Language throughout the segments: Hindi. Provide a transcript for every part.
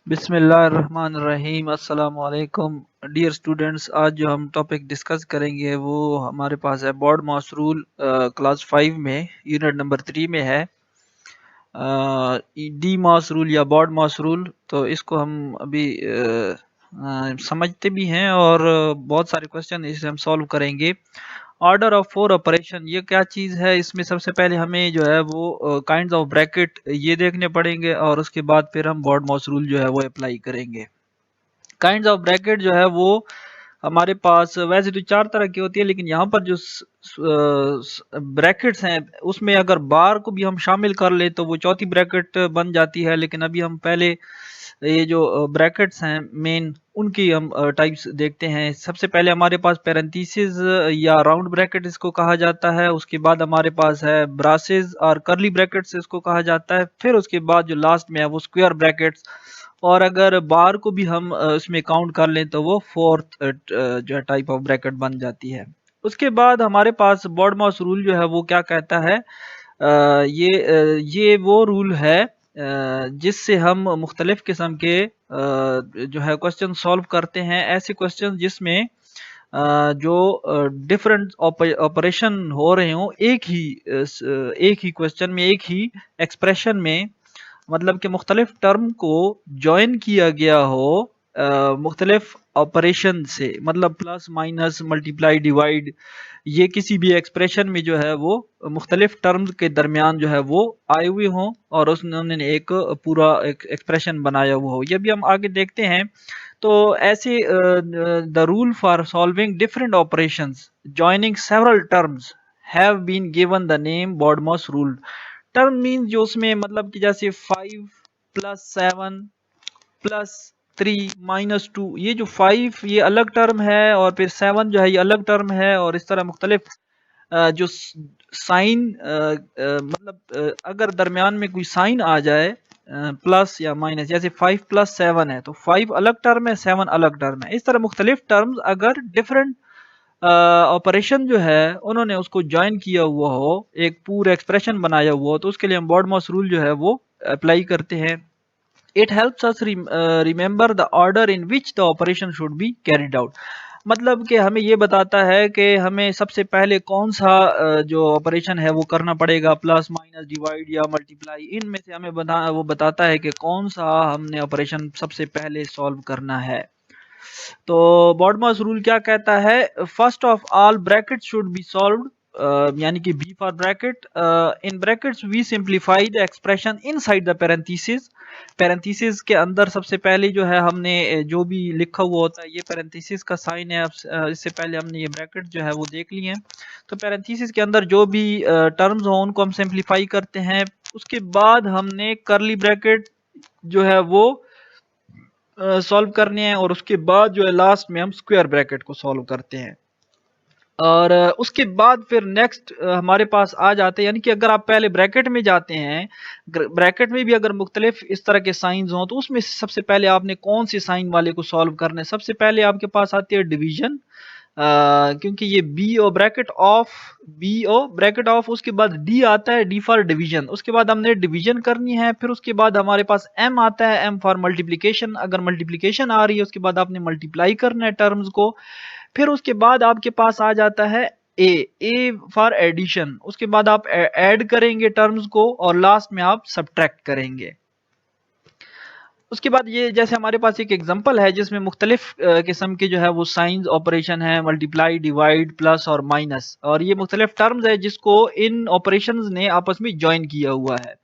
बिस्मिल्लाहिर्रहमानिर्रहीम अस्सलाम वालेकुम डियर स्टूडेंट्स। आज जो हम टॉपिक डिस्कस करेंगे वो हमारे पास है बॉड मास रूल क्लास 5 में यूनिट नंबर 3 में है डी मास रूल या बॉड मास रूल। तो इसको हम अभी समझते भी हैं और बहुत सारे क्वेश्चन इसे हम सॉल्व करेंगे। ऑर्डर ऑफ फोर ऑपरेशन ये क्या चीज़ है, इसमें सबसे पहले हमें जो है वो काइंड्स ऑफ ब्रैकेट ये देखने पड़ेंगे और उसके बाद फिर हम बॉड मास रूल जो है वो अप्लाई करेंगे। काइंड्स ऑफ ब्रैकेट जो है वो हमारे पास वैसे तो चार तरह की होती है, लेकिन यहाँ पर जो ब्रैकेट्स हैं उसमें अगर बार को भी हम शामिल कर ले तो वो चौथी ब्रैकेट बन जाती है। लेकिन अभी हम पहले ये जो ब्रैकेट्स हैं मेन उनकी हम टाइप्स देखते हैं। सबसे पहले हमारे पास पैरेंथेसिस या राउंड ब्रैकेट इसको कहा जाता है। उसके बाद हमारे पास है ब्रासेस और करली ब्रैकेट्स इसको कहा जाता है। फिर उसके बाद जो लास्ट में है वो स्क्वायर ब्रैकेट्स, और अगर बार को भी हम इसमें काउंट कर लें तो वो फोर्थ जो है टाइप ऑफ ब्रैकेट बन जाती है। उसके बाद हमारे पास बॉड मास रूल जो है वो क्या कहता है, ये वो रूल है जिससे हम मुख्तलिफ किस्म के जो है क्वेश्चन सॉल्व करते हैं। ऐसे क्वेश्चन जिसमें जो डिफरेंट ऑपरेशन हो रहे हों एक ही क्वेश्चन में, एक ही एक्सप्रेशन में, मतलब कि मुख्तलिफ टर्म को जॉइन किया गया हो मुख्तलिफ ऑपरेशन से, मतलब प्लस माइनस मल्टीप्लाई डिवाइड, ये किसी भी एक्सप्रेशन में जो है वो मुख्तलिफ टर्म्स के दरमियान जो है वो आए हुए हों और उसने एक पूरा एक एक्सप्रेशन बनाया हुआ हो। ये भी हम आगे देखते हैं। तो ऐसे the rule for solving different operations joining several terms have been given the name BODMAS rule. Term mean जो उसमें मतलब कि जैसे 5+7+3-2, ये जो 5 ये अलग टर्म है और फिर 7 जो है ये अलग टर्म है, और इस तरह मुख्तलिफ जो साइन मतलब अगर दरमियान में कोई साइन आ जाए प्लस या माइनस, जैसे 5+7 है तो 5 अलग टर्म है, 7 अलग टर्म है। इस तरह मुख्तलिफ टर्म्स अगर डिफरेंट ऑपरेशन जो है उन्होंने उसको ज्वाइन किया हुआ हो, एक पूरा एक्सप्रेशन बनाया हुआ हो, तो उसके लिए हम बॉडमॉस रूल जो है वो अप्लाई करते हैं। It helps us remember the order in which the operation should be carried out. मतलब कि हमें ये बताता है कि हमें सबसे पहले कौन सा जो ऑपरेशन है वो करना पड़ेगा, प्लस माइनस डिवाइड या मल्टीप्लाई, इनमें से हमें वो बताता है कि कौन सा हमने ऑपरेशन सबसे पहले सॉल्व करना है। तो बॉडमॉस रूल क्या कहता है, first of all bracket should be solved, यानी कि B for bracket, in brackets we simplify the expression inside the parenthesis. Parenthesis के अंदर सबसे पहले जो है हमने जो भी लिखा हुआ होता है, ये पैरेंथेसिस का साइन है। इससे पहले हमने ये ब्रैकेट जो है वो देख लिए हैं। तो पैरेंथेसिस के अंदर जो भी टर्म्स हो उनको हम सिंप्लीफाई करते हैं। उसके बाद हमने करली ब्रैकेट जो है वो सॉल्व करने हैं, और उसके बाद जो है लास्ट में हम स्क्वायर ब्रैकेट को सॉल्व करते हैं। और उसके बाद फिर नेक्स्ट हमारे पास आ जाते हैं, यानी कि अगर आप पहले ब्रैकेट में जाते हैं, ब्रैकेट में भी अगर मुख्तलिफ इस तरह के साइंस हों तो उसमें सबसे पहले आपने कौन से साइन वाले को सॉल्व करना है। सबसे पहले आपके पास आती है डिवीजन, क्योंकि ये बी ओ ब्रैकेट ऑफ, उसके बाद डी आता है, डी फॉर डिवीजन। उसके बाद हमने डिवीजन करनी है। फिर उसके बाद हमारे पास एम आता है, एम फॉर मल्टीप्लिकेशन। अगर मल्टीप्लिकेशन आ रही है उसके बाद आपने मल्टीप्लाई करना है टर्म्स को। फिर उसके बाद आपके पास आ जाता है ए फॉर एडिशन। उसके बाद आप ऐड करेंगे टर्म्स को और लास्ट में आप सब्ट्रैक्ट करेंगे। उसके बाद ये जैसे हमारे पास एक एग्जांपल है जिसमें मुख्तलिफ किस्म के जो है वो साइंस ऑपरेशन है, मल्टीप्लाई, डिवाइड, प्लस और माइनस, और ये मुख्तलिफ टर्म्स है जिसको इन ऑपरेशंस ने आपस में ज्वाइन किया हुआ है।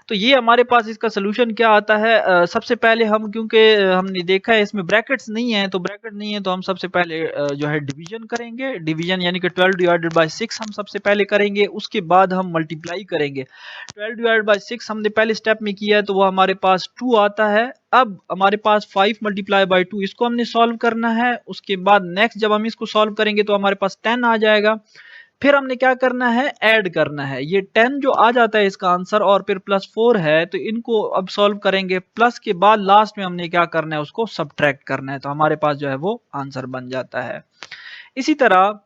तो ये हमारे पास इसका सोल्यूशन क्या आता है, सबसे पहले हम, क्योंकि हमने देखा है इसमें ब्रैकेट्स नहीं है, तो ब्रैकेट नहीं है तो हम सबसे पहले जो है डिवीजन करेंगे। डिवीजन यानी कि 12 डिवाइडेड बाय 6 हम सबसे पहले करेंगे। उसके बाद हम मल्टीप्लाई करेंगे। 12 डिवाइडेड बाय 6 हमने पहले स्टेप में किया है तो वो हमारे पास 2 आता है। अब हमारे पास 5 मल्टीप्लाई बाय 2, इसको हमने सॉल्व करना है। उसके बाद नेक्स्ट जब हम इसको सॉल्व करेंगे तो हमारे पास 10 आ जाएगा। फिर हमने क्या करना है, ऐड करना है। ये 10 जो आ जाता है इसका आंसर, और फिर +4 है तो इनको अब सॉल्व करेंगे। प्लस के बाद लास्ट में हमने क्या करना है, उसको सब्ट्रैक्ट करना है, तो हमारे पास जो है वो आंसर बन जाता है। इसी तरह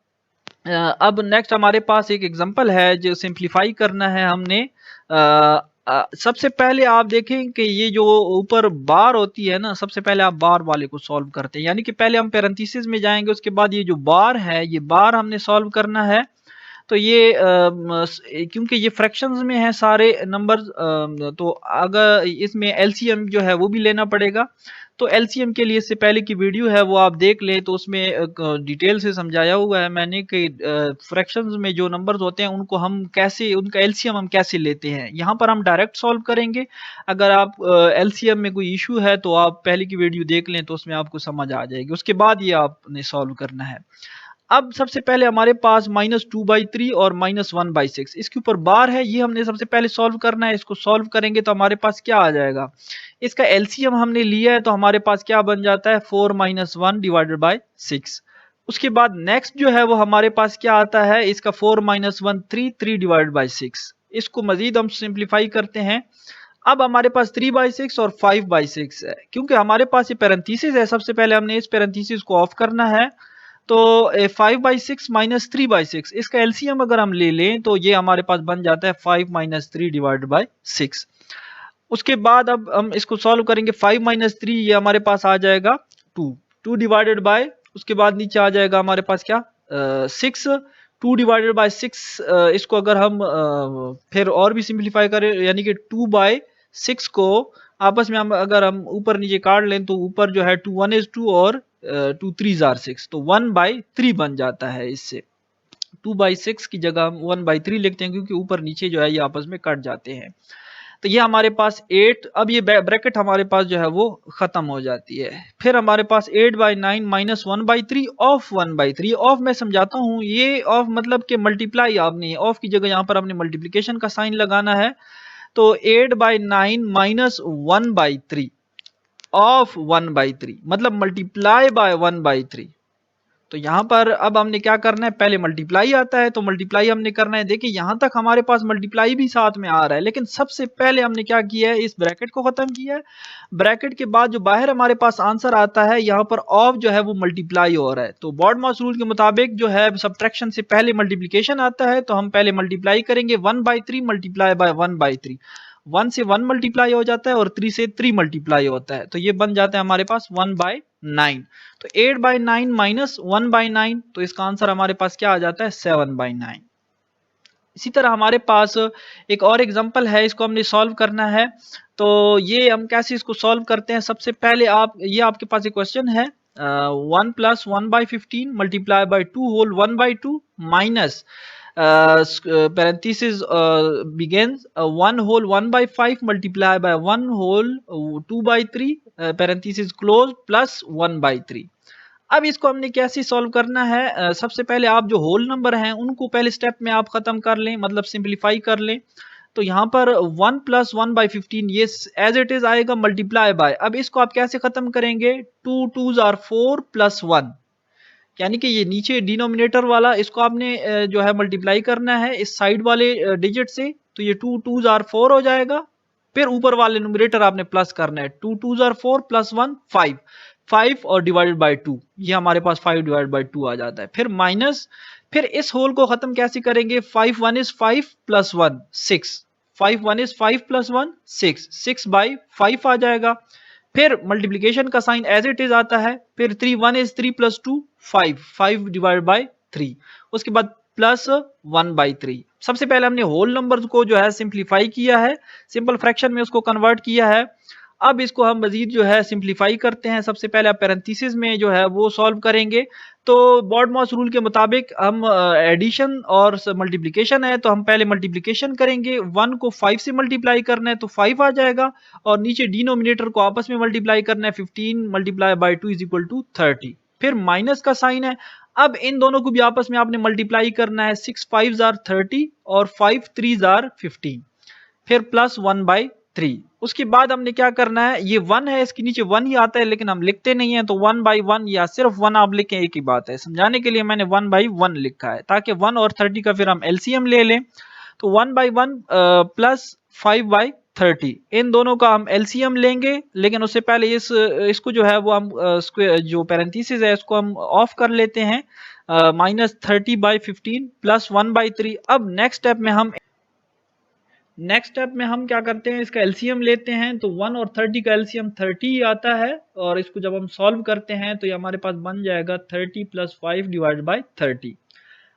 अब नेक्स्ट हमारे पास एक एग्जांपल है जो सिंप्लीफाई करना है हमने सबसे पहले आप देखें कि ये जो ऊपर बार होती है ना, सबसे पहले आप बार वाले को सॉल्व करते हैं, यानी कि पहले हम पैरेंथेसिस में जाएंगे, उसके बाद ये जो बार है ये बार हमने सॉल्व करना है। तो ये क्योंकि ये फ्रैक्शंस में है सारे नंबर्स, तो अगर इसमें एलसीएम जो है वो भी लेना पड़ेगा। तो एलसीएम के लिए इससे पहले की वीडियो है वो आप देख लें, तो उसमें डिटेल से समझाया हुआ है मैंने कि फ्रैक्शंस में जो नंबर्स होते हैं उनको हम कैसे, उनका एलसीएम हम कैसे लेते हैं। यहाँ पर हम डायरेक्ट सॉल्व करेंगे। अगर आप एलसीएम में कोई इशू है तो आप पहले की वीडियो देख लें, तो उसमें आपको समझ आ जाएगी, उसके बाद ये आपने सॉल्व करना है। अब सबसे पहले हमारे पास -2/3 और -1/6 इसके ऊपर बार है, ये हमने सबसे पहले सॉल्व करना है। इसको सॉल्व करेंगे तो हमारे पास क्या आ जाएगा, इसका एलसीएम हमने लिया है, तो हमारे पास क्या बन जाता है 4 - 1 / 6। उसके बाद नेक्स्ट जो है वो हमारे पास क्या आता है, इसका 4 - 1 3 / 6। इसको मजीद हम सिंप्लीफाई करते हैं। अब हमारे पास 3/6 और 5/6 है, क्योंकि हमारे पास ये पैरेंथेसिस है, सबसे पहले हमने इस पैरेंथेसिस को ऑफ करना है। तो 5/6 - 3/6 इसका एलसीएम अगर हम ले लें तो ये हमारे पास बन जाता है 5 - 3 / 6। उसके बाद अब हम इसको सॉल्व करेंगे, 5 - 3 ये हमारे पास आ जाएगा 2 डिवाइडेड बाय, उसके बाद नीचे आ जाएगा हमारे पास क्या 6। 2 डिवाइडेड बाय 6, इसको अगर हम फिर और भी सिंप्लीफाई करें, यानी कि 2/6 को आपस में हम अगर हम ऊपर नीचे काट लें तो ऊपर जो है 2 1 is 2 और 2 3 are 6, तो 1/3 बन जाता है। इससे 2/6 की जगह हम 1/3 लिखते हैं, क्योंकि ऊपर नीचे जो है ये आपस में कट जाते हैं। तो ये हमारे पास 8, अब ये ब्रैकेट हमारे पास जो है वो खत्म हो जाती है। फिर हमारे पास 8/9 - 1/3 ऑफ 1/3। ऑफ मैं समझाता हूँ, ये ऑफ मतलब कि मल्टीप्लाई, आपने ऑफ की जगह यहाँ पर आपने मल्टीप्लिकेशन का साइन लगाना है। तो 8/9 - 1/3 ऑफ 1/3 मतलब मल्टीप्लाई बाय 1/3। तो यहां पर अब हमने क्या करना है, पहले मल्टीप्लाई आता है तो मल्टीप्लाई हमने करना है। देखिए यहां तक हमारे पास मल्टीप्लाई भी साथ में आ रहा है, लेकिन सबसे पहले हमने क्या किया है, इस ब्रैकेट को खत्म किया है। ब्रैकेट के बाद जो बाहर हमारे पास आंसर आता है, यहाँ पर ऑफ जो है वो मल्टीप्लाई हो रहा है। तो बॉडमॉस रूल के मुताबिक जो है सब्ट्रैक्शन से पहले मल्टीप्लिकेशन आता है, तो हम पहले मल्टीप्लाई करेंगे 1/3 मल्टीप्लाई बाय 1/3। 1 से 1 मल्टीप्लाई हो जाता है और 3 से 3 मल्टीप्लाई होता है, तो ये बन जाता है हमारे पास 1/9। तो 8/9 - 1/9, तो इसका आंसर हमारे पास क्या आ जाता है 7/9। इसी तरह हमारे पास एक और एग्जांपल है, इसको हमने सॉल्व करना है। तो ये हम कैसे इसको सॉल्व करते हैं, सबसे पहले आप, ये आपके पास एक क्वेश्चन है 1 + 1/15 multiply by 2 whole 1/2 minus parenthesis begins 1 whole 1/5 multiply by 1 whole 2/3 parenthesis close plus 1/3। अब इसको हमने कैसे सॉल्व करना है, सबसे पहले आप जो होल नंबर हैं उनको पहले स्टेप में आप खत्म कर लें, मतलब सिंप्लीफाई कर लें। तो यहाँ पर 1 + 1/15 ये एज इट इज आएगा मल्टीप्लाई बाय। अब इसको आप कैसे खत्म करेंगे, 2 2s are 4 + 1, यानी कि ये नीचे डिनोमिनेटर वाला इसको आपने जो है मल्टीप्लाई करना है इस साइड वाले डिजिट से, तो ये 2 2s are 4 हो जाएगा। फिर ऊपर वाले न्यूमरेटर आपने प्लस करना है, 2 2s are 4 + 1 5, 5 और डिवाइडेड बाय 2, ये हमारे पास 5 डिवाइडेड बाय 2 आ जाता है। फिर माइनस, फिर इस होल को खत्म कैसे करेंगे, 5 1 is 5 + 1 6, 5 1 is 5 + 1 6, 6/5 आ जाएगा। फिर मल्टीप्लिकेशन का साइन एज इट इज आता है। फिर 3 1 is 3 + 2 5, 5 डिवाइडेड बाय 3, उसके बाद प्लस 1/3। सबसे पहले हमने होल नंबर्स को जो है सिंप्लीफाई किया है, सिंपल फ्रैक्शन में उसको कन्वर्ट किया है। अब इसको हम मजीद जो है सिंप्लीफाई करते हैं। सबसे पहले आप पैरेंथेसिस में जो है वो सॉल्व करेंगे। तो बॉडमॉस रूल के मुताबिक हम एडिशन और मल्टीप्लिकेशन है, तो हम पहले मल्टीप्लिकेशन करेंगे। 1 को 5 से मल्टीप्लाई करना है तो 5 आ जाएगा, और नीचे डिनोमिनेटर को आपस में मल्टीप्लाई करना है, 15 मल्टीप्लाई बाय 2 = 30। फिर माइनस का साइन है, अब इन दोनों को भी आपस में आपने मल्टीप्लाई करना है, 6 5s are 30 और 5 3s are 15, फिर प्लस 1/3। उसके बाद हमने क्या करना है, ये 1 है इसके नीचे 1 ही आता है लेकिन हम लिखते नहीं है, तो 1/1 या सिर्फ 1 आप लिखें एक ही बात है। समझाने के लिए मैंने 1/1 लिखा है, ताकि 1 और 30 का फिर हम एलसीएम ले लें। तो 1/1 प्लस 5/30, इन दोनों का हम एलसीएम लेंगे, लेकिन उससे पहले इसको जो है वो हम जो पैरेंथेसिस है इसको हम ऑफ कर लेते हैं। -30/15 प्लस 1/3। अब नेक्स्ट स्टेप में हम नेक्स्ट स्टेप में हम क्या करते हैं, इसका एलसीएम लेते हैं। तो 1 और 30 का एलसीएम 30 ही आता है, और इसको जब हम सॉल्व करते हैं तो ये हमारे पास बन जाएगा 30 + 5 divided by 30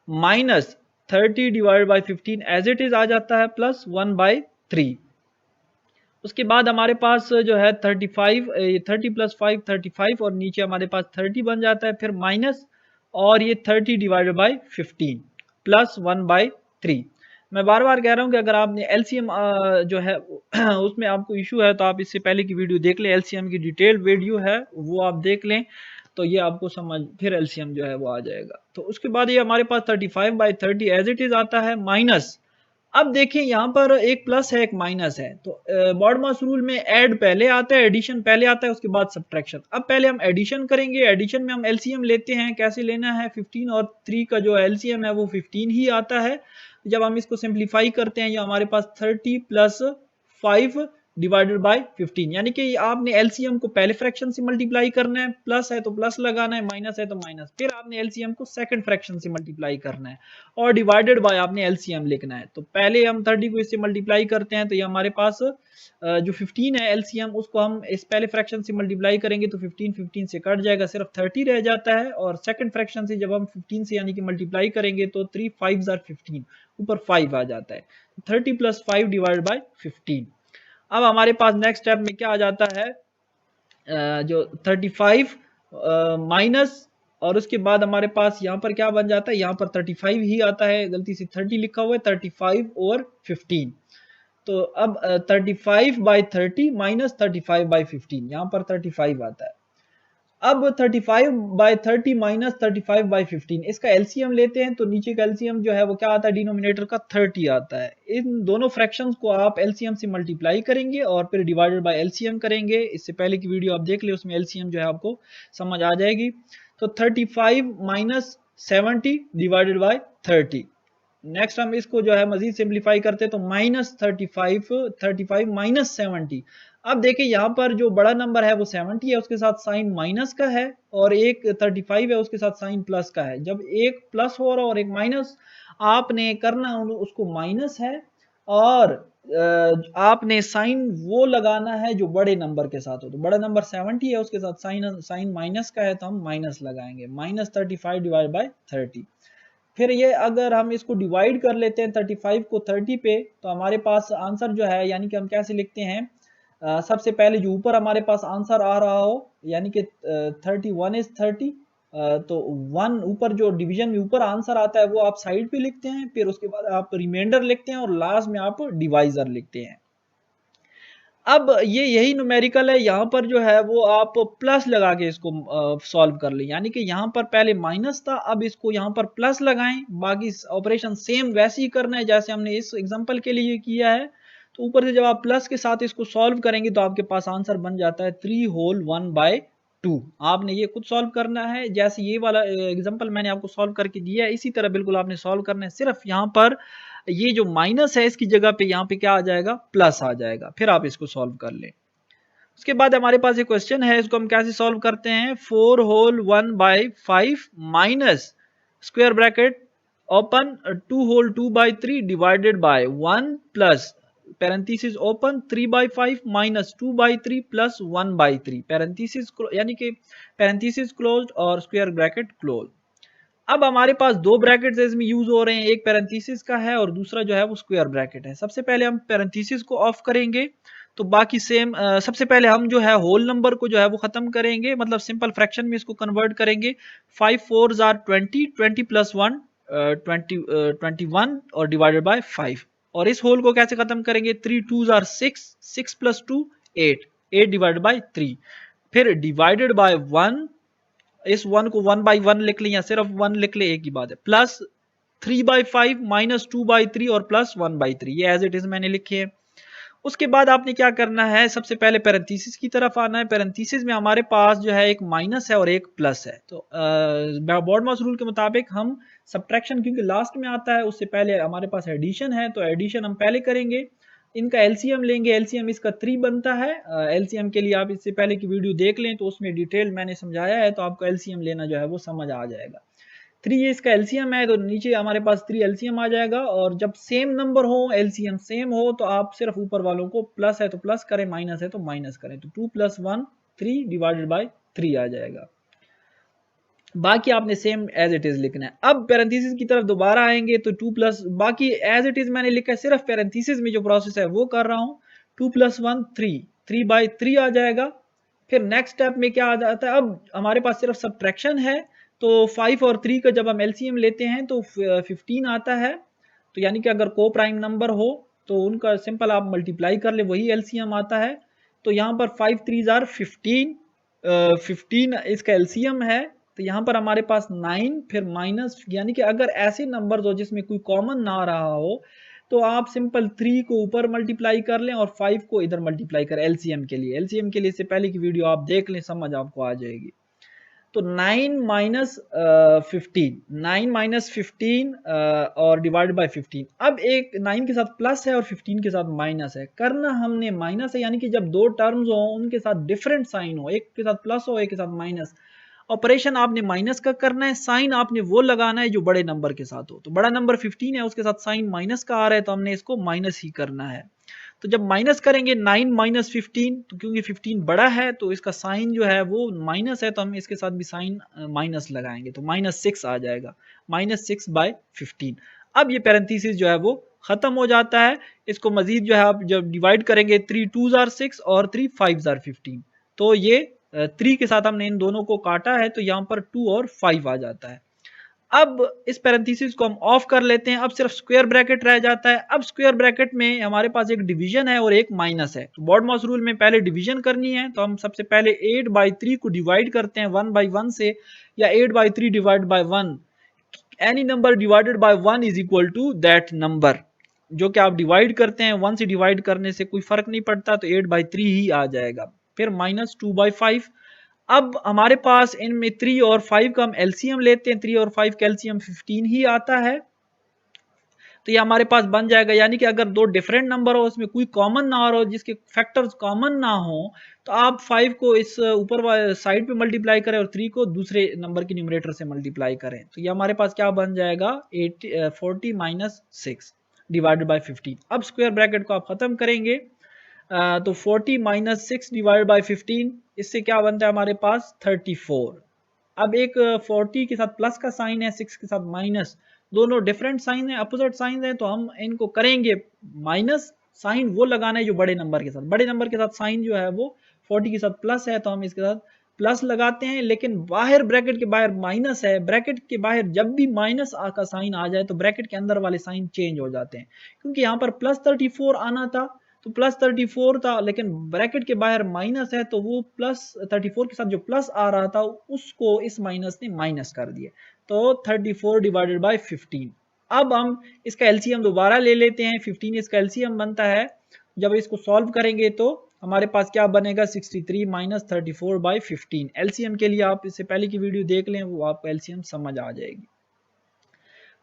minus 30 divided by 15 as it is आ जाता है, प्लस 1/3। उसके बाद हमारे पास जो है 35, 30 + 5 35, और नीचे हमारे पास 30 बन जाता है, फिर माइनस, और ये 30 डिवाइडेड बाई 15 प्लस 1/3। मैं बार बार कह रहा हूँ कि अगर आपने एलसीएम जो है उसमें आपको इशू है तो आप इससे पहले की वीडियो देख लें, एलसीएम की डिटेल्ड वीडियो है वो आप देख लें, तो ये आपको समझ, फिर एलसीएम जो है वो आ जाएगा। तो उसके बाद ये हमारे पास 35/30 एज इट इज आता है, माइनस, अब देखिए यहाँ पर एक प्लस है एक माइनस है, तो बॉडमास रूल में ऐड पहले आता है, एडिशन पहले आता है, उसके बाद सब्ट्रैक्शन। अब पहले हम एडिशन करेंगे, एडिशन में हम एलसीएम लेते हैं, कैसे लेना है, 15 और 3 का जो एलसीएम है वो 15 ही आता है। जब हम इसको सिंप्लीफाई करते हैं, ये हमारे पास 30 + 5 डिवाइडेड बाय 15, यानी कि आपने एलसीएम को पहले फ्रैक्शन से मल्टीप्लाई करना है, प्लस है तो प्लस लगाना है, माइनस है तो माइनस, फिर आपने एलसीएम को सेकंड फ्रैक्शन से मल्टीप्लाई करना है, और डिवाइडेड बाय आपने एलसीएम लिखना है। तो पहले हम 30 को इससे मल्टीप्लाई करते हैं, तो ये हमारे पास जो 15 है एलसीएम, उसको हम इस पहले फ्रैक्शन से मल्टीप्लाई करेंगे तो 15 से कट जाएगा, सिर्फ 30 रह जाता है, और सेकंड फ्रैक्शन से जब हम 15 से यानी कि मल्टीप्लाई करेंगे तो 3 5 * 15, ऊपर 5 आ जाता है, 30 + 5 डिवाइडेड बाय 15। अब हमारे पास नेक्स्ट स्टेप में क्या आ जाता है, जो 35 माइनस, और उसके बाद हमारे पास यहाँ पर क्या बन जाता है, यहाँ पर 35 ही आता है, गलती से 30 लिखा हुआ है, 35 और 15। तो अब 35/30 माइनस 35/15, यहाँ पर 35 आता है। अब 35/30 माइनस 35/15, इसका एलसीएम लेते हैं, तो नीचे का एलसीएम जो है वो क्या आता है, डिनोमिनेटर का 30 आता है। इन दोनों फ्रैक्शंस को आप एलसीएम से मल्टीप्लाई करेंगे और फिर डिवाइडेड बाय एलसीएम करेंगे। इससे पहले की वीडियो आप देख ले, उसमें एलसीएम जो है आपको समझ आ जाएगी। तो 35 माइनस 70 डिवाइडेड बाय 30। नेक्स्ट हम इसको जो है मजीद सिंप्लीफाई करते हैं, तो -35 माइनस 70। अब देखिए यहाँ पर जो बड़ा नंबर है वो 70 है, उसके साथ साइन माइनस का है, और एक 35 है उसके साथ साइन प्लस का है। जब एक प्लस हो रहा और एक माइनस, आपने करना उसको माइनस है, और आपने साइन वो लगाना है जो बड़े नंबर के साथ हो। तो बड़ा नंबर 70 है, उसके साथ साइन माइनस का है, तो हम माइनस लगाएंगे, -35 डिवाइड बाय 30। फिर ये अगर हम इसको डिवाइड कर लेते हैं 35 को 30 पे, तो हमारे पास आंसर जो है, यानी कि हम कैसे लिखते हैं, सबसे पहले जो ऊपर हमारे पास आंसर आ रहा हो, यानी कि 31 इज 30, तो 1 ऊपर जो डिवीजन में ऊपर आंसर आता है वो आप साइड पे लिखते हैं, फिर उसके बाद आप रिमाइंडर लिखते हैं, और लास्ट में आप डिवाइजर लिखते हैं। अब ये यही न्यूमेरिकल है, यहाँ पर जो है वो आप प्लस लगा के इसको सॉल्व कर लें, यानी कि यहाँ पर पहले माइनस था, अब इसको यहाँ पर प्लस लगाएं, बाकी ऑपरेशन सेम वैसे ही करना है जैसे हमने इस एग्जांपल के लिए किया है। तो ऊपर से जब आप प्लस के साथ इसको सॉल्व करेंगे तो आपके पास आंसर बन जाता है 3 होल 1/2। आपने ये खुद सॉल्व करना है, जैसे ये वाला एग्जाम्पल मैंने आपको सॉल्व करके दिया है, इसी तरह बिल्कुल आपने सॉल्व करना है। सिर्फ यहाँ पर ये जो माइनस है इसकी जगह पे यहाँ पे क्या आ जाएगा, प्लस आ जाएगा, फिर आप इसको सॉल्व कर लें। उसके बाद हमारे पास एक क्वेश्चन है, इसको हम कैसे सॉल्व करते हैं, 4 whole 1/5 minus square bracket open 2 whole 2/3 divided by 1 plus parenthesis open 3/5 minus 2/3 plus 1/3 parenthesis, यानी कि पैरेंथेसिस क्लोज्ड और स्क्वायर ब्रैकेट क्लोज। अब हमारे पास दो ब्रैकेट्स इसमें यूज हो रहे हैं, एक पैरेंथेसिस का है और दूसरा जो है वो स्क्वायर ब्रैकेट है। सबसे पहले हम पैरेंथेसिस को ऑफ करेंगे, तो बाकी सेम, सबसे पहले हम जो है होल नंबर को जो है वो खत्म करेंगे, मतलब सिंपल फ्रैक्शन में इसको कन्वर्ट करेंगे। 5 4 जार 20, 20 + 1 21, और डिवाइडेड बाय 5। और इस होल को कैसे खत्म करेंगे, 3 2 जार 6, 6 + 2 8, 8 डिवाइडेड बाय 3, फिर डिवाइडेड बाय 1, इस 1 को 1/1 लिख ले या सिर्फ 1 लिख ले, एक ही बात है, प्लस 3/5 माइनस 2/3 और प्लस 1/3, ये एज इट इज मैंने लिखे है। उसके बाद आपने क्या करना है, सबसे पहले पैरेंथेसिस की तरफ आना है। पैरेंथेसिस में हमारे पास जो है एक माइनस है और एक प्लस है, तो बॉडमास रूल के मुताबिक हम सब्ट्रैक्शन क्योंकि लास्ट में आता है, उससे पहले हमारे पास एडिशन है, तो एडिशन हम पहले करेंगे। इनका एलसीएम लेंगे, एलसीएम इसका 3 बनता है। एलसीएम के लिए आप इससे पहले की वीडियो देख लें, तो उसमें डिटेल मैंने समझाया है, तो आपको एलसीएम लेना जो है वो समझ आ जाएगा। 3 ये इसका एलसीएम है, तो नीचे हमारे पास 3 एलसीएम आ जाएगा। और जब सेम नंबर हो, एलसीएम सेम हो, तो आप सिर्फ ऊपर वालों को प्लस है तो प्लस करें, माइनस है तो माइनस करें। तो 2 + 1 3 डिवाइडेड बाय 3 आ जाएगा। बाकी आपने सेम एज इट इज लिखना है। अब पैरेंथेसिस की तरफ दोबारा आएंगे तो 2 प्लस, बाकी एज इट इज मैंने लिखा है, सिर्फ पैरेंथेसिस में जो प्रोसेस है वो कर रहा हूँ। 2 + 1 3, 3/3 आ जाएगा। फिर नेक्स्ट स्टेप में क्या आ जाता है, अब हमारे पास सिर्फ सब्ट्रैक्शन है, तो 5 और 3 का जब हम एलसीएम लेते हैं तो 15 आता है। तो यानी कि अगर को प्राइम नंबर हो तो उनका सिंपल आप मल्टीप्लाई कर ले, वही एलसीएम आता है। तो यहाँ पर 5 3 जार 15, 15 इसका एलसीएम है। तो यहाँ पर हमारे पास 9 फिर माइनस, यानी कि अगर ऐसे नंबर हो जिसमें कोई कॉमन ना रहा हो तो आप सिंपल 3 को ऊपर मल्टीप्लाई कर लें और 5 को इधर मल्टीप्लाई करें एलसीएम के लिए। एलसीएम के लिए इससे पहले की वीडियो आप देख लें, समझ आपको आ जाएगी। तो 9 माइनस 15, 9 माइनस 15 और डिवाइड बाय 15। अब एक 9 के साथ प्लस है और 15 के साथ माइनस है, करना हमने माइनस है, यानी कि जब दो टर्म्स हो उनके साथ डिफरेंट साइन हो, एक के साथ प्लस हो एक के साथ माइनस, ऑपरेशन आपने माइनस का करना है, साइन आपने वो लगाना है जो बड़े नंबर के साथ हो। तो बड़ा नंबर 15 है, उसके साथ साइन माइनस का आ रहा है, तो हमने इसको माइनस ही करना है। तो जब माइनस करेंगे 9 माइनस 15, तो क्योंकि 15 बड़ा है तो इसका साइन जो है वो माइनस है, तो हम इसके साथ भी साइन माइनस लगाएंगे, तो -6 आ जाएगा, -6/15। अब ये पैरेंथेसिस जो है वो खत्म हो जाता है। इसको मजीद जो है आप जब डिवाइड करेंगे, 3 2 जार 6 और 3 5 जार 15, तो ये 3 के साथ हमने इन दोनों को काटा है, तो यहाँ पर 2 और 5 आ जाता है। अब इस पैरेंथेसिस को हम ऑफ कर लेते हैं, अब सिर्फ स्क्वायर ब्रैकेट रह जाता है। अब स्क्वायर ब्रैकेट में हमारे पास एक डिवीजन है और एक माइनस है, तो बॉडमॉस रूल में पहले डिवीजन करनी है, तो हम सबसे पहले 8/3 को डिवाइड करते हैं 1/1 से, या 8/3 divide by 1, any number divided by 1 is equal to that number. जो कि आप डिवाइड करते हैं 1 से डिवाइड करने से कोई फर्क नहीं पड़ता, तो 8/3 ही आ जाएगा। फिर -2/5। अब हमारे पास इनमें 3 और 5 का हम एलसीएम लेते हैं, 3 और 5 का एलसीएम 15 ही आता है, तो ये हमारे पास बन जाएगा। यानी कि अगर दो डिफरेंट नंबर हो, उसमें कोई कॉमन ना हो, जिसके फैक्टर्स कॉमन ना हो, तो आप 5 को इस ऊपर साइड पे मल्टीप्लाई करें और 3 को दूसरे नंबर के न्यूमरेटर से मल्टीप्लाई करें, तो ये हमारे पास क्या बन जाएगा, 40 - 6 डिवाइडेड बाय 15। अब स्क्वायर ब्रैकेट को आप खत्म करेंगे, तो 40 - 6 डिवाइड बाय 15, इससे क्या बनता है हमारे पास 34। अब एक 40 के साथ प्लस का साइन है, 6 के साथ माइनस, दोनों डिफरेंट साइन है, अपोजिट साइन है, तो हम इनको करेंगे माइनस। साइन वो लगाना है जो बड़े नंबर के साथ, बड़े नंबर के साथ साइन जो है वो 40 के साथ प्लस है, तो हम इसके साथ प्लस लगाते हैं। लेकिन बाहर ब्रैकेट के बाहर माइनस है, ब्रैकेट के बाहर जब भी माइनस का साइन आ जाए तो ब्रैकेट के अंदर वाले साइन चेंज हो जाते हैं, क्योंकि यहाँ पर +34 आना था तो +34 था, लेकिन ब्रैकेट के बाहर माइनस है, तो वो +34 के साथ जो प्लस आ रहा था उसको इस माइनस ने माइनस कर दिया, तो 34 डिवाइडेड बाय 15। अब हम इसका एलसीएम दोबारा ले लेते हैं, 15 इसका एलसीएम बनता है। जब इसको सॉल्व करेंगे तो हमारे पास क्या बनेगा, 63 - 34/15। एलसीएम के लिए आप इससे पहले की वीडियो देख लें, वो आपको एलसीएम समझ आ जाएगी।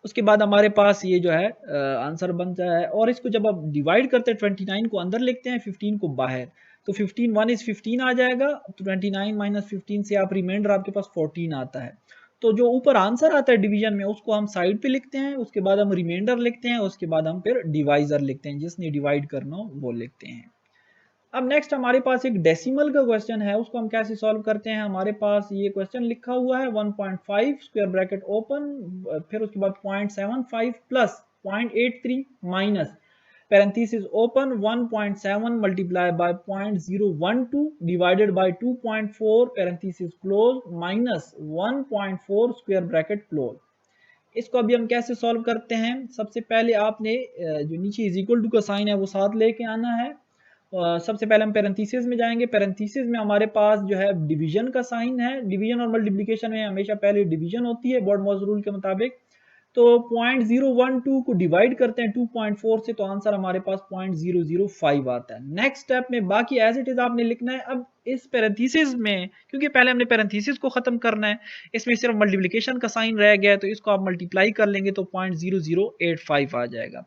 उसके बाद हमारे पास ये जो है आंसर बनता है, और इसको जब आप डिवाइड करते हैं 29 को अंदर लिखते हैं, 15 को बाहर, तो 15 1 इज 15 आ जाएगा, तो 29 - 15 से आप रिमाइंडर आपके पास 14 आता है। तो जो ऊपर आंसर आता है डिवीजन में उसको हम साइड पे लिखते हैं, उसके बाद हम रिमाइंडर लिखते हैं, उसके बाद हम फिर डिवाइजर लिखते हैं, जिसने डिवाइड करना हो वो लिखते हैं। अब नेक्स्ट हमारे पास एक डेसिमल का क्वेश्चन है, उसको हम कैसे सॉल्व करते हैं। हमारे पास ये क्वेश्चन लिखा हुआ है 1.5 स्क्वायर ब्रैकेट ओपन, फिर उसके बाद 0.75 plus 0.83 minus parenthesis open 1.7 multiply by 0.012 divided by 2.4 parenthesis close minus 1.4 square bracket close. इसको अभी हम कैसे सॉल्व करते हैं, सबसे पहले आपने जो नीचे इज इक्वल टू का साइन है वो साथ लेके आना है। सबसे पहले हम पैरेंथेसिस में जाएंगे, पैरेंथेसिस में हमारे पास जो है डिवीजन का साइन है, डिवीजन और मल्टीप्लिकेशन में हमेशा पहले डिवीजन होती है बॉडमॉस रूल के मुताबिक। तो 0.012 को डिवाइड करते हैं 2.4 से, तो आंसर हमारे पास 0.005 आता है। नेक्स्ट स्टेप में बाकी एज इट इज आपने लिखना है। अब इस पैरेंथेसिस में क्योंकि पहले हमने पैरेंथेसिस को खत्म करना है, इसमें सिर्फ मल्टीप्लिकेशन का साइन रह गया है, तो इसको आप मल्टीप्लाई कर लेंगे तो 0.0085 आ जाएगा।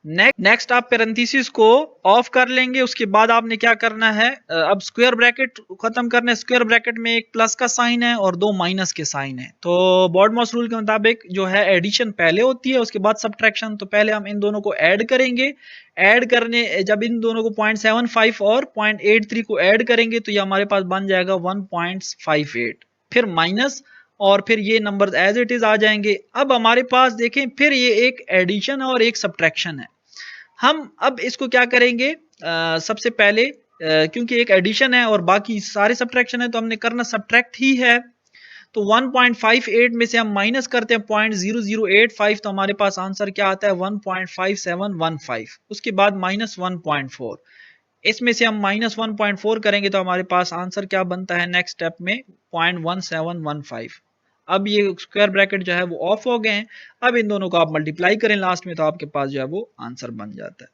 नेक्स्ट आप पैरेंथेसिस को ऑफ कर लेंगे। उसके बाद आपने क्या करना है, अब स्क्वायर ब्रैकेट खत्म करना है। स्क्वायर ब्रैकेट में एक प्लस का साइन है और दो माइनस के साइन है। तो बॉडमॉस रूल के मुताबिक जो है एडिशन पहले होती है, उसके बाद सब्ट्रैक्शन। तो पहले हम इन दोनों को ऐड करेंगे। ऐड करने जब इन दोनों को 0.75 और 0.83 को ऐड करेंगे तो ये हमारे पास बन जाएगा 1.58, फिर माइनस, और फिर ये नंबर एज इट इज आ जाएंगे। अब हमारे पास देखें फिर ये एक एडिशन और एक सब्ट्रैक्शन है। हम अब इसको क्या करेंगे, सबसे पहले क्योंकि एक एडिशन है और बाकी सारे सब्ट्रैक्शन है तो हमने करना सब्ट्रैक्ट ही है। तो 1.58 में से हम माइनस करते हैं 0.0085, तो हमारे पास आंसर क्या आता है 1.5715। उसके बाद माइनस 1.4, इसमें से हम माइनस 1.4 करेंगे तो हमारे पास आंसर क्या बनता है नेक्स्ट स्टेप में 0.1715। अब ये स्क्वायर ब्रैकेट जो है वो ऑफ हो गए हैं। अब इन दोनों को आप मल्टीप्लाई करें लास्ट में तो आपके पास जो है वो आंसर बन जाता है।